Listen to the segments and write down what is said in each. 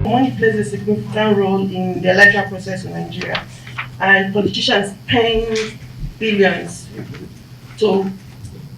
Money plays a significant role in the electoral process in Nigeria, and politicians spend billions to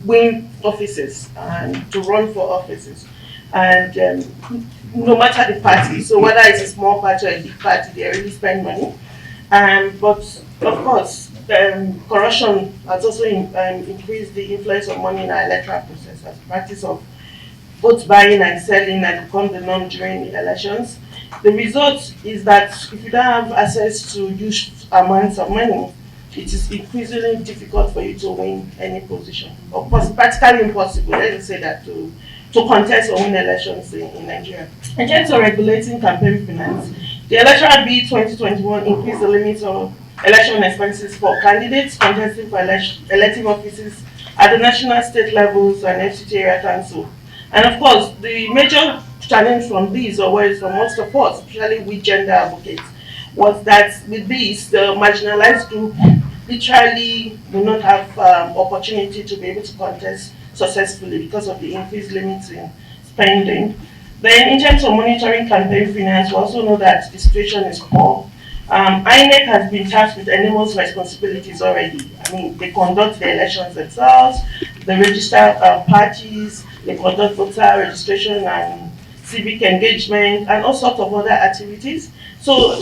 win offices and to run for offices. And no matter the party, so whether it's a small party or a big party, they really spend money. But of course, corruption has also increased the influence of money in our electoral process as practice of vote buying and selling that become the norm during elections. The result is that if you don't have access to huge amounts of money, it is increasingly difficult for you to win any position, or practically impossible, let me say that, to contest or win elections in Nigeria. In terms of regulating campaign finance, the Electoral Bill 2021 increased the limit of election expenses for candidates contesting for elective offices at the national, state levels and FCT area council. And of course, the major challenge from these, or words from most of us, especially we gender advocates, was that with this, the marginalized group literally do not have opportunity to be able to contest successfully because of the increased limits in spending. Then, in terms of monitoring campaign finance, we also know that the situation is poor. INEC has been tasked with enormous responsibilities already. I mean, they conduct the elections themselves, they register parties, they conduct voter registration and civic engagement, and all sorts of other activities. So,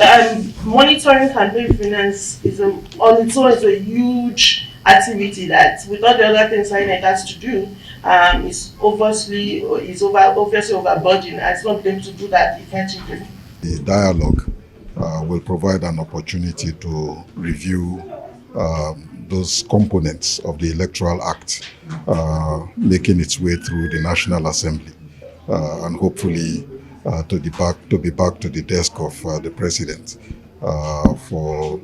monitoring campaign finance is on its own is a huge activity that, with all the other things INEC has to do, obviously overburdened, and it's not able to do that effectively. The dialogue will provide an opportunity to review those components of the Electoral Act making its way through the National Assembly, and hopefully to be back to the desk of the President for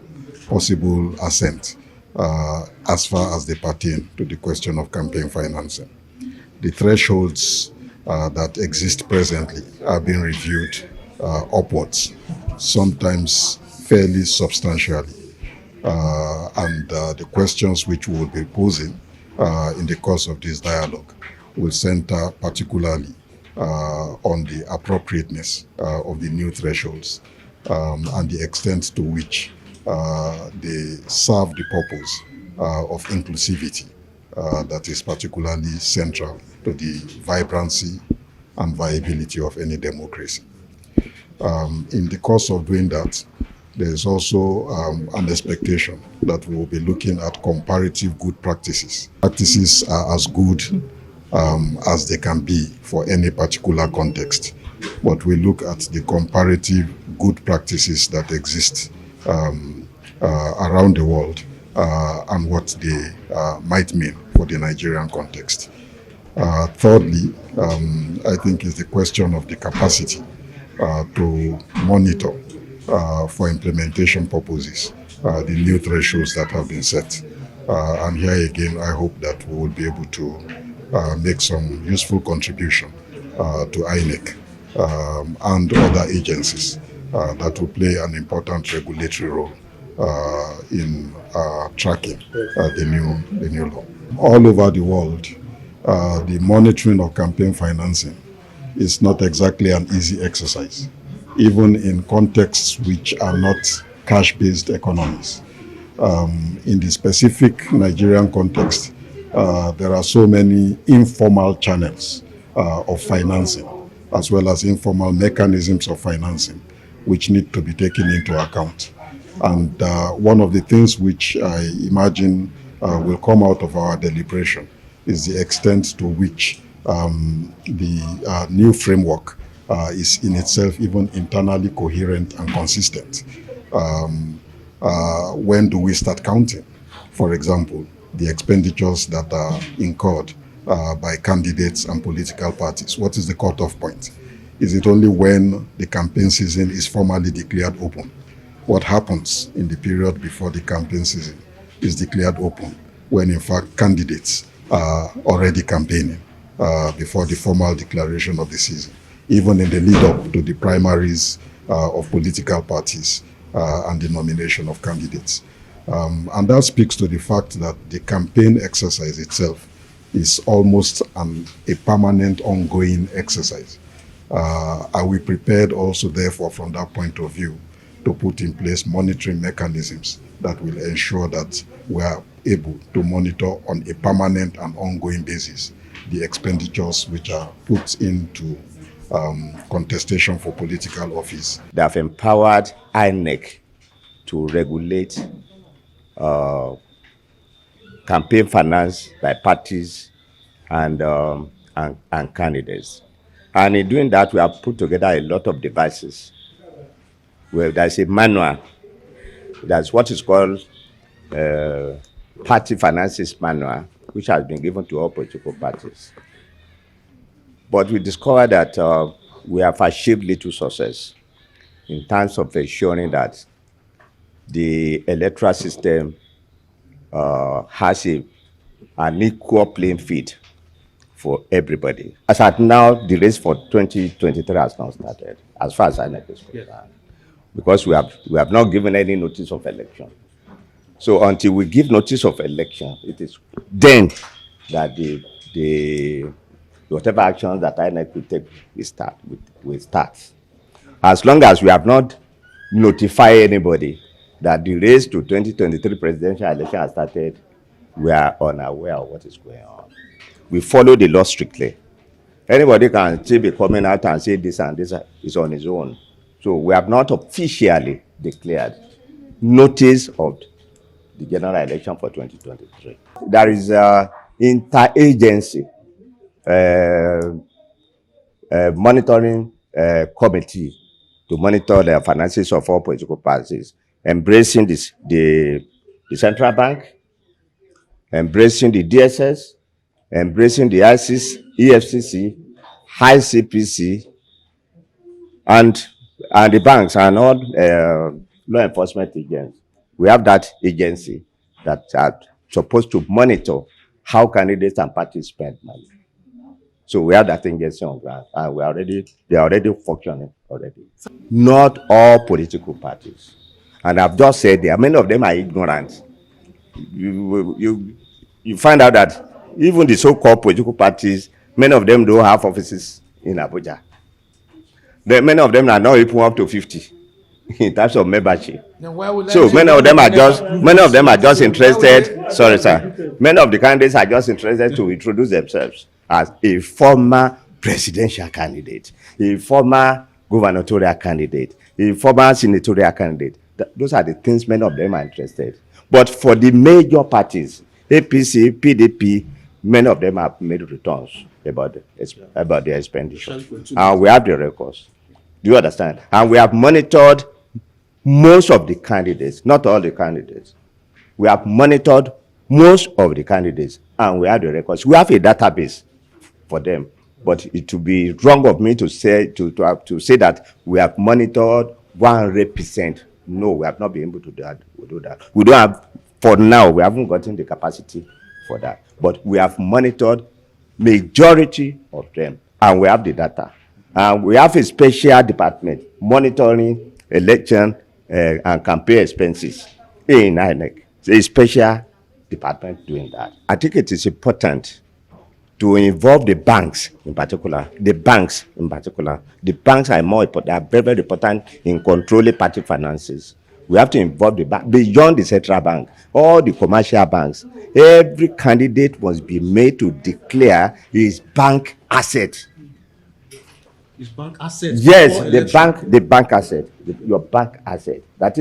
possible assent as far as they pertain to the question of campaign financing. The thresholds that exist presently are being reviewed upwards, sometimes fairly substantially. And the questions which we will be posing in the course of this dialogue will center particularly on the appropriateness of the new thresholds and the extent to which they serve the purpose of inclusivity that is particularly central to the vibrancy and viability of any democracy. In the course of doing that, there is also an expectation that we will be looking at comparative good practices. Practices are as good as they can be for any particular context, but we look at the comparative good practices that exist around the world and what they might mean for the Nigerian context. Thirdly, I think is the question of the capacity to monitor for implementation purposes the new thresholds that have been set. And here again, I hope that we will be able to make some useful contribution to INEC and other agencies that will play an important regulatory role in tracking the new law. All over the world, the monitoring of campaign financing is not exactly an easy exercise, even in contexts which are not cash-based economies. In the specific Nigerian context, there are so many informal channels of financing, as well as informal mechanisms of financing, which need to be taken into account. And one of the things which I imagine will come out of our deliberation is the extent to which the new framework is in itself even internally coherent and consistent. When do we start counting, for example, the expenditures that are incurred by candidates and political parties? What is the cutoff point? Is it only when the campaign season is formally declared open? What happens in the period before the campaign season is declared open, when in fact candidates are already campaigning before the formal declaration of the season, even in the lead up to the primaries of political parties and the nomination of candidates. And that speaks to the fact that the campaign exercise itself is almost a permanent ongoing exercise. Are we prepared also, therefore, from that point of view, to put in place monitoring mechanisms that will ensure that we are able to monitor on a permanent and ongoing basis the expenditures which are put into contestation for political office? They have empowered INEC to regulate campaign finance by parties and candidates. And in doing that, we have put together a lot of devices where there's a manual. That's what is called Party Finances Manual, which has been given to all political parties. But we discovered that we have achieved little success in terms of ensuring that the electoral system has an equal playing field for everybody. As at now, the race for 2023 has not started, as far as I know is concerned, because we have not given any notice of election. So until we give notice of election, it is then that the whatever actions that INEC will take will start. As long as we have not notified anybody that the race to 2023 presidential election has started, we are unaware of what is going on. We follow the law strictly. Anybody can still be coming out and say this and this is on his own. So we have not officially declared notice of the general election for 2023. There is an interagency monitoring committee to monitor the finances of all political parties, embracing the central bank, embracing the DSS, embracing the ICC, EFCC, ICPC, and the banks and all law enforcement agents. We have that agency that are supposed to monitor how candidates and parties spend money. So we have that agency on ground, and they are already functioning already. Not all political parties, and I've just said there, many of them are ignorant. You find out that even the so-called political parties, many of them don't have offices in Abuja. Many of them are not even up to 50 in terms of membership. So many of them are just interested. Sorry, sir. Many of the candidates are just interested to introduce themselves as a former presidential candidate, a former gubernatorial candidate, a former senatorial candidate. Those are the things many of them are interested. But for the major parties, APC, PDP, many of them have made returns about their expenditure. And we have the records. Do you understand? And we have monitored most of the candidates, not all the candidates. We have monitored most of the candidates, and we have the records. We have a database for them, but it would be wrong of me to say that we have monitored 100%. No, we have not been able to do that. We don't have, for now, we haven't gotten the capacity for that. But we have monitored majority of them, and we have the data. And we have a special department monitoring election and campaign expenses in INEC. It's a special department doing that. I think it is important to involve the banks in particular. The banks are more important. They are very, very important in controlling party finances. We have to involve the bank beyond the central bank, all the commercial banks. Every candidate must be made to declare his bank asset. His bank asset? Yes, the bank asset, your bank asset. That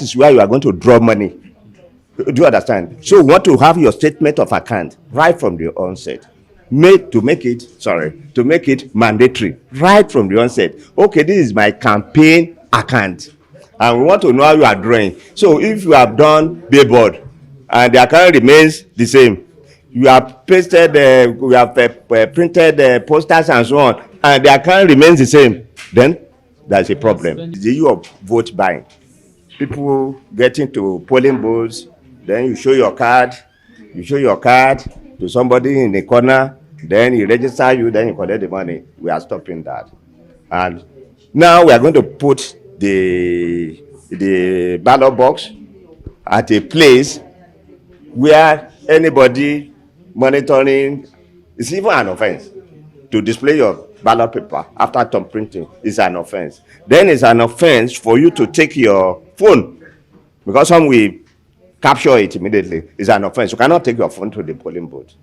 is where you are going to draw money. Do you understand? So you want to have your statement of account right from the onset. To make it mandatory right from the onset. Okay, this is my campaign account, and we want to know how you are drawing. So if you have done billboard and the account remains the same, you have pasted, we have printed posters and so on, and the account remains the same, then there's a problem. The issue of vote buying, people getting to polling booths, then you show your card to somebody in the corner, then he register you, then you collect the money. We are stopping that. And now we are going to put the ballot box at a place where anybody monitoring, it's even an offense to display your ballot paper after thumb printing is an offense. Then it's an offense for you to take your phone, because some will capture it immediately. It's an offense. You cannot take your phone to the polling booth.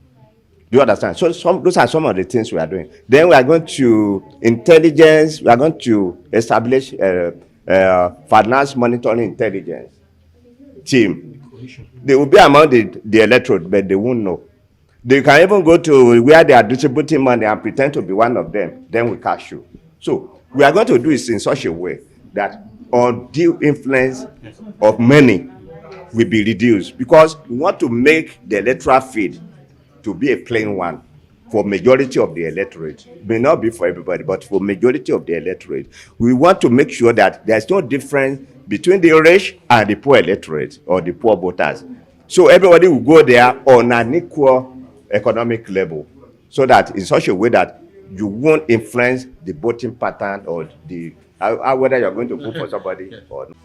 Do you understand? So those are some of the things we are doing. Then we are going to intelligence. We are going to establish finance monitoring intelligence team. They will be among the electorate, but they won't know. They can even go to where they are distributing money and pretend to be one of them. Then we catch you. So we are going to do it in such a way that undue influence of money will be reduced, because we want to make the electoral field to be a plain one for majority of the electorate. It may not be for everybody, but for majority of the electorate. We want to make sure that there's no difference between the rich and the poor electorate or the poor voters. So everybody will go there on an equal economic level, so that in such a way that you won't influence the voting pattern or the whether you're going to vote for somebody or not.